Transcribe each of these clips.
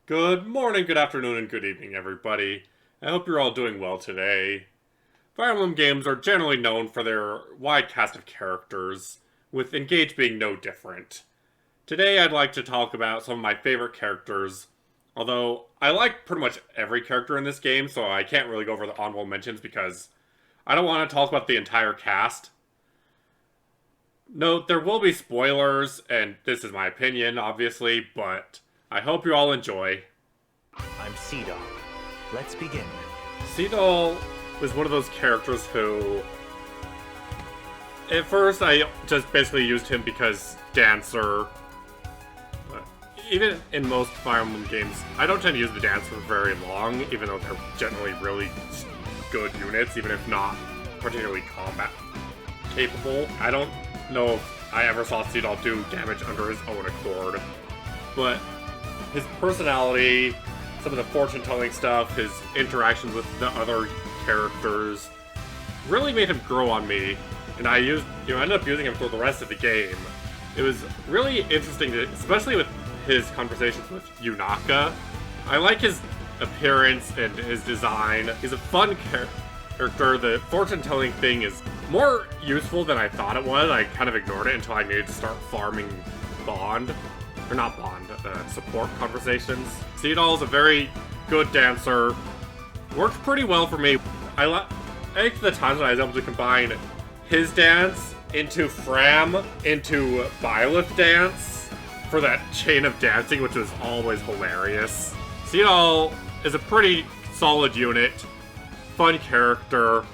Good morning, good afternoon, and good evening, everybody. I hope you're all doing well today. Fire Emblem games are generally known for their wide cast of characters, with Engage being no different. Today I'd like to talk about some of my favorite characters, although I like pretty much every character in this game, so I can't really go over the honorable mentions because I don't want to talk about the entire cast. Note, there will be spoilers, and this is my opinion, obviously, but I hope you all enjoy. I'm Seedog. Let's begin. Seedog was one of those characters who... At first, I just basically used him because Dancer. But even in most Fire Emblem games, I don't tend to use the Dancer for very long, even though they're generally really good units, even if not particularly combat capable. I don't know if I ever saw Seedog do damage under his own accord, but his personality, some of the fortune-telling stuff, his interactions with the other characters really made him grow on me, and I ended up using him for the rest of the game. It was really interesting, especially with his conversations with Yunaka. I like his appearance and his design. He's a fun character. The fortune-telling thing is more useful than I thought it was. I kind of ignored it until I needed to start farming Bond. Or not Bond, support conversations. Seedog's a very good dancer. Worked pretty well for me. I liked the times when I was able to combine his dance into Fram into Byleth dance for that chain of dancing, which was always hilarious. Seedog is a pretty solid unit, fun character,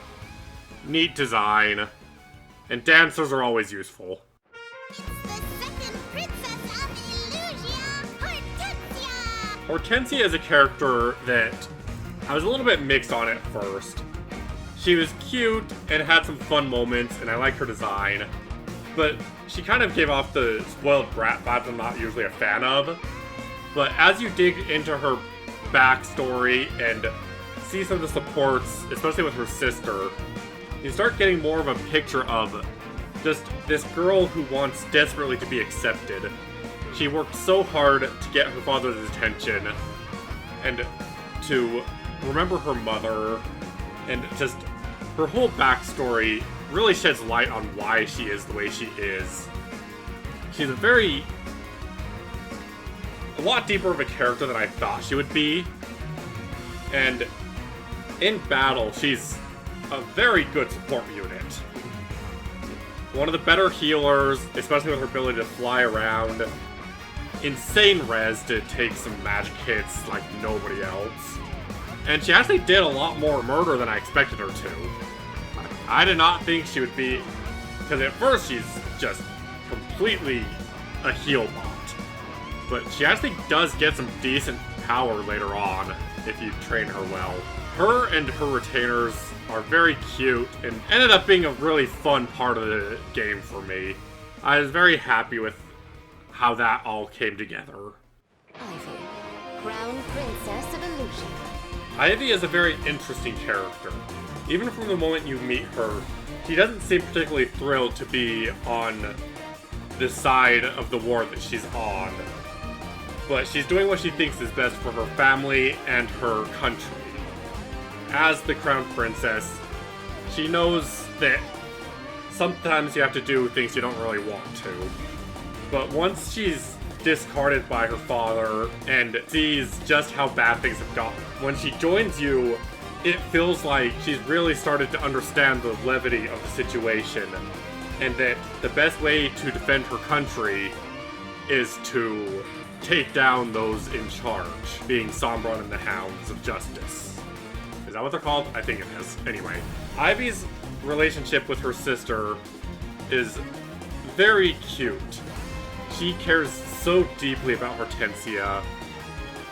neat design, and dancers are always useful. Hortensia is a character that I was a little bit mixed on at first. She was cute and had some fun moments, and I like her design, but she kind of gave off the spoiled brat vibes I'm not usually a fan of. But as you dig into her backstory and see some of the supports, especially with her sister, you start getting more of a picture of just this girl who wants desperately to be accepted. She worked so hard to get her father's attention and to remember her mother, and just her whole backstory really sheds light on why she is the way she is. She's a lot deeper of a character than I thought she would be, and in battle she's a very good support unit. One of the better healers, especially with her ability to fly around. Insane res to take some magic hits like nobody else. And she actually did a lot more murder than I expected her to. I did not think she would be, because at first she's just completely a heal bot. But she actually does get some decent power later on if you train her well. Her and her retainers are very cute and ended up being a really fun part of the game for me. I was very happy with how that all came together. Ivy, Crown Princess of Illusion. Ivy is a very interesting character. Even from the moment you meet her, she doesn't seem particularly thrilled to be on the side of the war that she's on. But she's doing what she thinks is best for her family and her country. As the Crown Princess, she knows that sometimes you have to do things you don't really want to. But once she's discarded by her father and sees just how bad things have gotten, when she joins you, it feels like she's really started to understand the levity of the situation, and that the best way to defend her country is to take down those in charge, being Sombron and the Hounds of Justice. Is that what they're called? I think it is. Anyway, Ivy's relationship with her sister is very cute. She cares so deeply about Hortensia,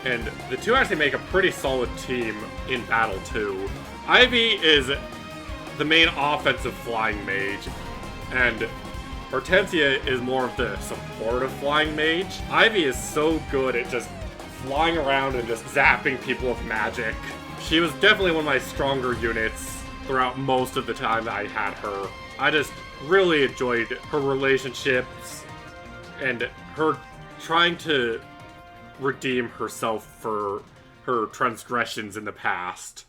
and the two actually make a pretty solid team in battle too. Ivy is the main offensive flying mage, and Hortensia is more of the supportive flying mage. Ivy is so good at just flying around and just zapping people with magic. She was definitely one of my stronger units throughout most of the time that I had her. I just really enjoyed her relationships and her trying to redeem herself for her transgressions in the past.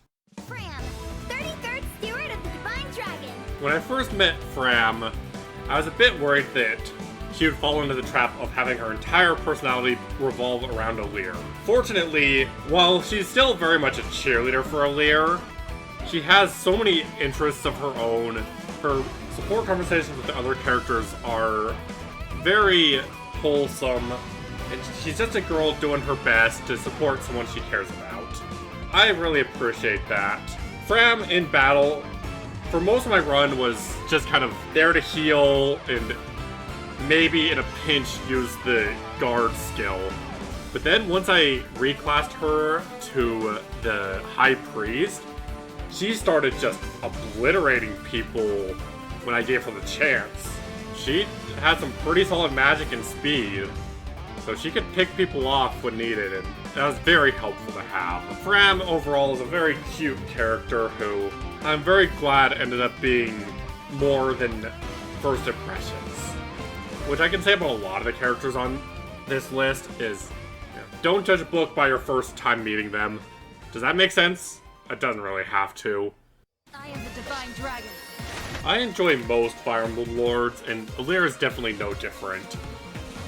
Fram, 33rd Steward of the Divine Dragon. When I first met Fram, I was a bit worried that she would fall into the trap of having her entire personality revolve around Alear. Fortunately, while she's still very much a cheerleader for Alear, she has so many interests of her own. Her support conversations with the other characters are very wholesome, and she's just a girl doing her best to support someone she cares about. I really appreciate that. Fram in battle, for most of my run, was just kind of there to heal and maybe in a pinch use the guard skill. But then once I reclassed her to the High Priest, she started just obliterating people when I gave her the chance. She had some pretty solid magic and speed, so she could pick people off when needed, and that was very helpful to have. Fram overall is a very cute character who I'm very glad ended up being more than first impressions. Which I can say about a lot of the characters on this list is, don't judge a book by your first time meeting them. Does that make sense? It doesn't really have to. I am the Divine Dragon. I enjoy most Fire Emblem Lords, and Alear is definitely no different.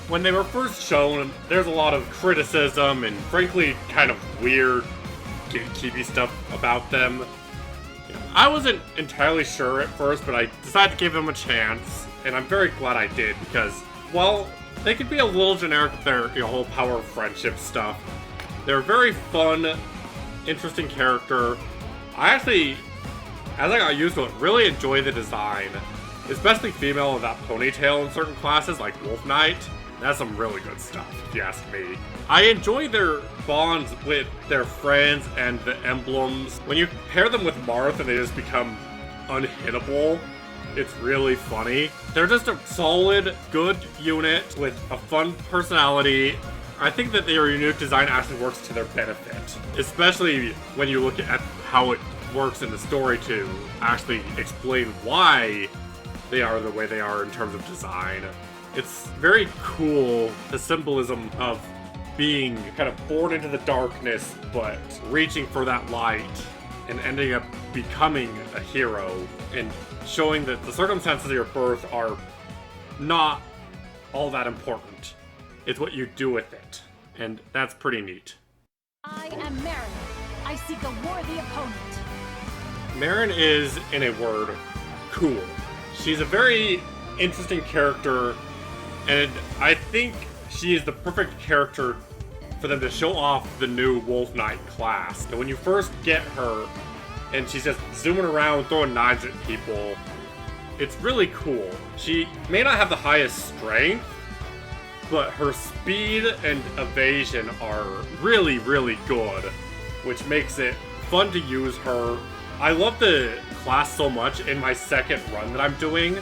When they were first shown, there's a lot of criticism and frankly kind of weird gatekeepy stuff about them. I wasn't entirely sure at first, but I decided to give them a chance, and I'm very glad I did, because while they could be a little generic with their whole power of friendship stuff, they're a very fun, interesting character. I actually, as I got used to it, really enjoy the design, especially female with that ponytail in certain classes, like Wolf Knight. That's some really good stuff, if you ask me. I enjoy their bonds with their friends and the emblems. When you pair them with Marth and they just become unhittable, it's really funny. They're just a solid, good unit with a fun personality. I think that their unique design actually works to their benefit, especially when you look at how it works in the story to actually explain why they are the way they are in terms of design. It's very cool, the symbolism of being kind of born into the darkness, but reaching for that light and ending up becoming a hero and showing that the circumstances of your birth are not all that important. It's what you do with it, and that's pretty neat. I am Marin. I seek a worthy opponent. Marin is, in a word, cool. She's a very interesting character, and I think she is the perfect character for them to show off the new Wolf Knight class. And when you first get her, and she's just zooming around throwing knives at people, it's really cool. She may not have the highest strength, but her speed and evasion are really, really good, which makes it fun to use her. I love the class so much. In my second run that I'm doing,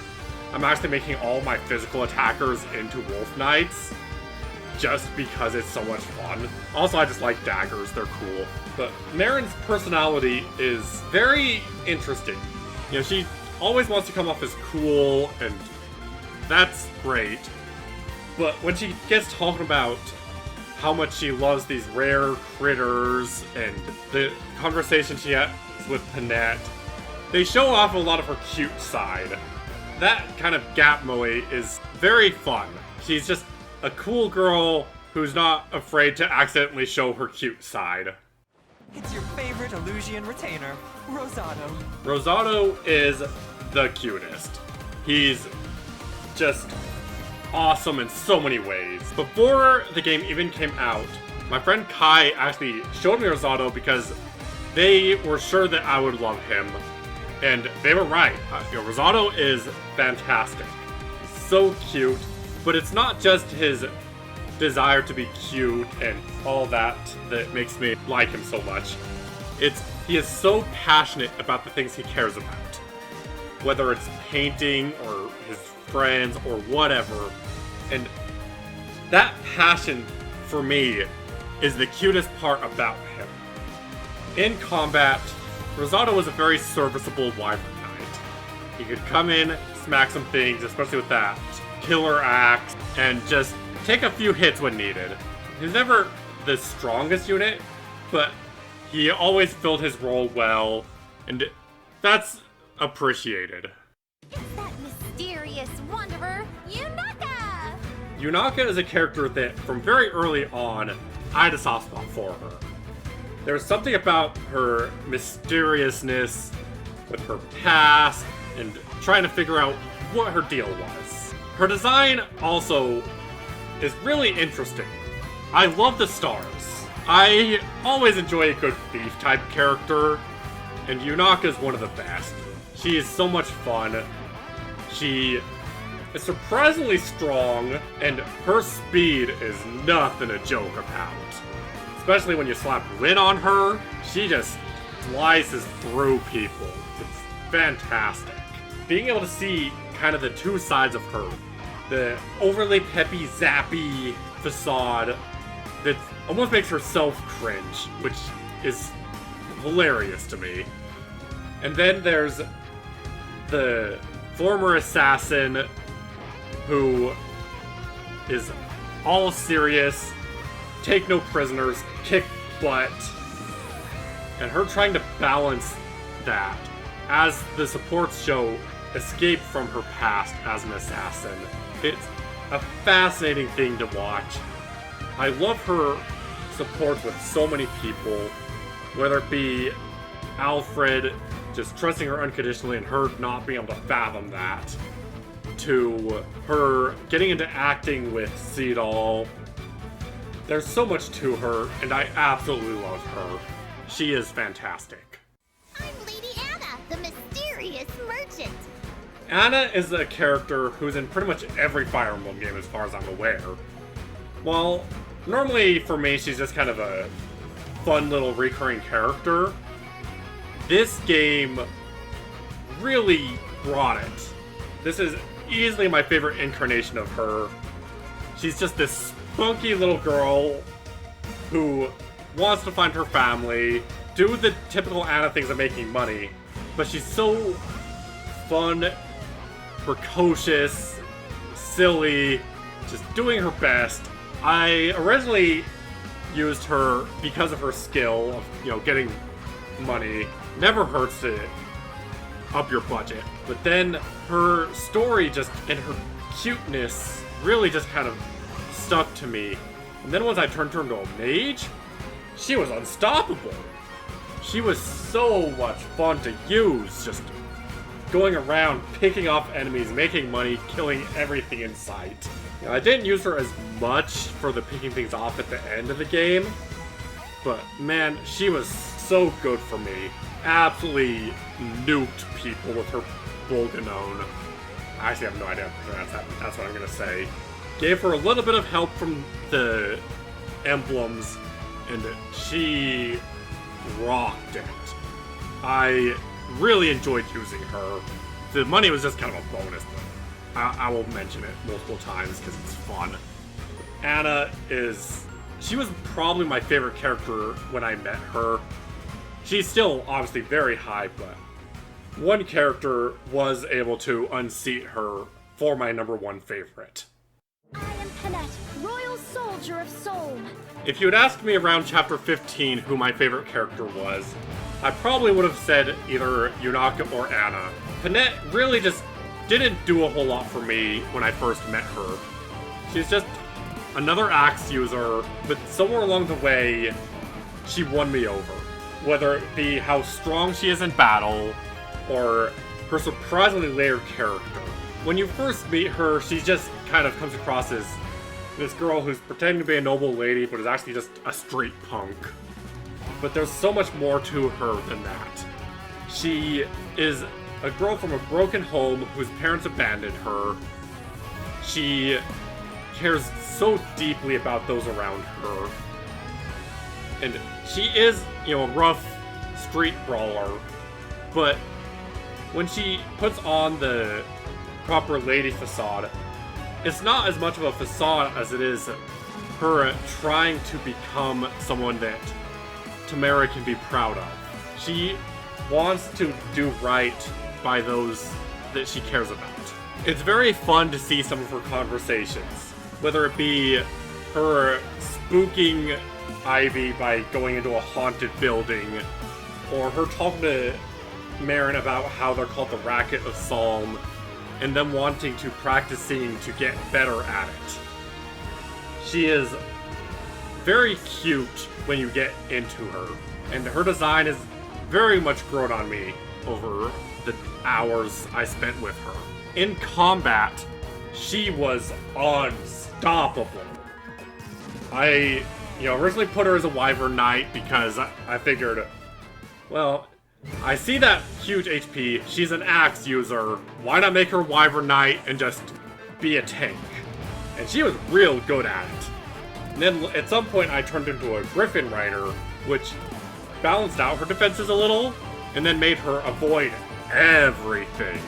I'm actually making all my physical attackers into Wolf Knights, just because it's so much fun. Also, I just like daggers, they're cool. But Marin's personality is very interesting. She always wants to come off as cool, and that's great. But when she gets talking about how much she loves these rare critters, and the conversation she has with Panette, they show off a lot of her cute side. That kind of gap moe is very fun. She's just a cool girl who's not afraid to accidentally show her cute side. It's your favorite Illusian retainer, Rosado. Rosado is the cutest. He's just awesome in so many ways. Before the game even came out, my friend Kai actually showed me Rosado because they were sure that I would love him. And they were right. Rosado is fantastic. So cute. But it's not just his desire to be cute and all that that makes me like him so much. He is so passionate about the things he cares about. Whether it's painting or his friends or whatever. And that passion, for me, is the cutest part about him. In combat, Rosado was a very serviceable Wyvern Knight. He could come in, smack some things, especially with that killer axe, and just take a few hits when needed. He's never the strongest unit, but he always filled his role well, and that's appreciated. It's that mysterious wanderer, Yunaka! Yunaka is a character that, from very early on, I had a soft spot for her. There was something about her mysteriousness, with her past, and trying to figure out what her deal was. Her design also is really interesting. I love the stars. I always enjoy a good thief type character, and Yunaka is one of the best. She is so much fun. She is surprisingly strong, and her speed is nothing to joke about. Especially when you slap Lin on her, she just slices through people. It's fantastic. Being able to see kind of the two sides of her, the overly peppy, zappy facade that almost makes herself cringe, which is hilarious to me. And then there's the former assassin who is all serious, take no prisoners, kick butt, and her trying to balance that as the supports show escape from her past as an assassin. It's a fascinating thing to watch. I love her support with so many people, whether it be Alfred just trusting her unconditionally and her not being able to fathom that, to her getting into acting with Seedall. There's so much to her, and I absolutely love her. She is fantastic. I'm Lady Anna, the mysterious merchant. Anna is a character who's in pretty much every Fire Emblem game as far as I'm aware. While normally for me she's just kind of a fun little recurring character, this game really brought it. This is easily my favorite incarnation of her. She's just this spunky little girl who wants to find her family, do the typical Anna things of making money, but she's so fun, precocious, silly, just doing her best. I originally used her because of her skill of, getting money. Never hurts to up your budget. But then her story just, and her cuteness really just kind of stuck to me. And then once I turned her into a mage, she was unstoppable. She was so much fun to use, just going around, picking off enemies, making money, killing everything in sight. I didn't use her as much for the picking things off at the end of the game, but man, she was so good for me. Absolutely nuked people with her Bolganone. I actually have no idea how to pronounce that, but that's what I'm gonna say. Gave her a little bit of help from the emblems, and she rocked it. I really enjoyed using her. The money was just kind of a bonus, but I will mention it multiple times because it's fun. Anna she was probably my favorite character when I met her. She's still obviously very high, but one character was able to unseat her for my #1 favorite. I am Panette, Royal Soldier of Soul. If you had asked me around chapter 15 who my favorite character was, I probably would have said either Yunaka or Anna. Panette really just didn't do a whole lot for me when I first met her. She's just another axe user, but somewhere along the way, she won me over. Whether it be how strong she is in battle, or her surprisingly layered character. When you first meet her, she just kind of comes across as this girl who's pretending to be a noble lady, but is actually just a straight punk. But there's so much more to her than that. She is a girl from a broken home whose parents abandoned her. She cares so deeply about those around her. And she is, a rough street brawler, but when she puts on the proper lady facade, it's not as much of a facade as it is her trying to become someone that Tamara can be proud of. She wants to do right by those that she cares about. It's very fun to see some of her conversations, whether it be her spooking Ivy by going into a haunted building, or her talking to Marin about how they're called the Racket of Psalm, and them wanting to practice singing to get better at it. She is very cute when you get into her, and her design has very much grown on me over the hours I spent with her. In combat, she was unstoppable. I, originally put her as a Wyvern Knight because I figured, well, I see that huge HP, she's an axe user, why not make her Wyvern Knight and just be a tank? And she was real good at it. And then at some point I turned into a Griffin Rider, which balanced out her defenses a little, and then made her avoid everything.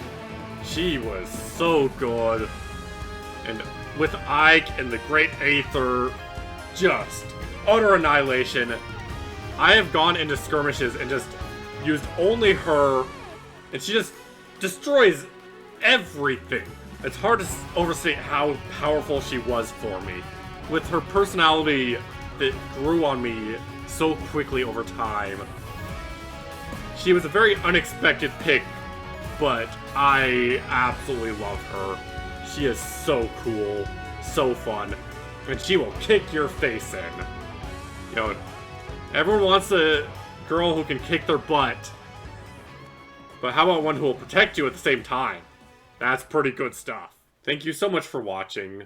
She was so good. And with Ike and the Great Aether, just utter annihilation. I have gone into skirmishes and just used only her, and she just destroys everything. It's hard to overstate how powerful she was for me. With her personality that grew on me so quickly over time. She was a very unexpected pick, but I absolutely love her. She is so cool, so fun, and she will kick your face in. Everyone wants a girl who can kick their butt, but how about one who will protect you at the same time? That's pretty good stuff. Thank you so much for watching.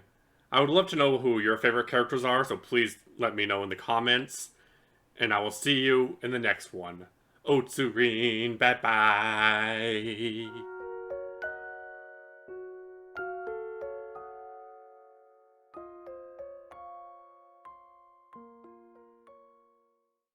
I would love to know who your favorite characters are, so please let me know in the comments. And I will see you in the next one. Otsurin, bye-bye.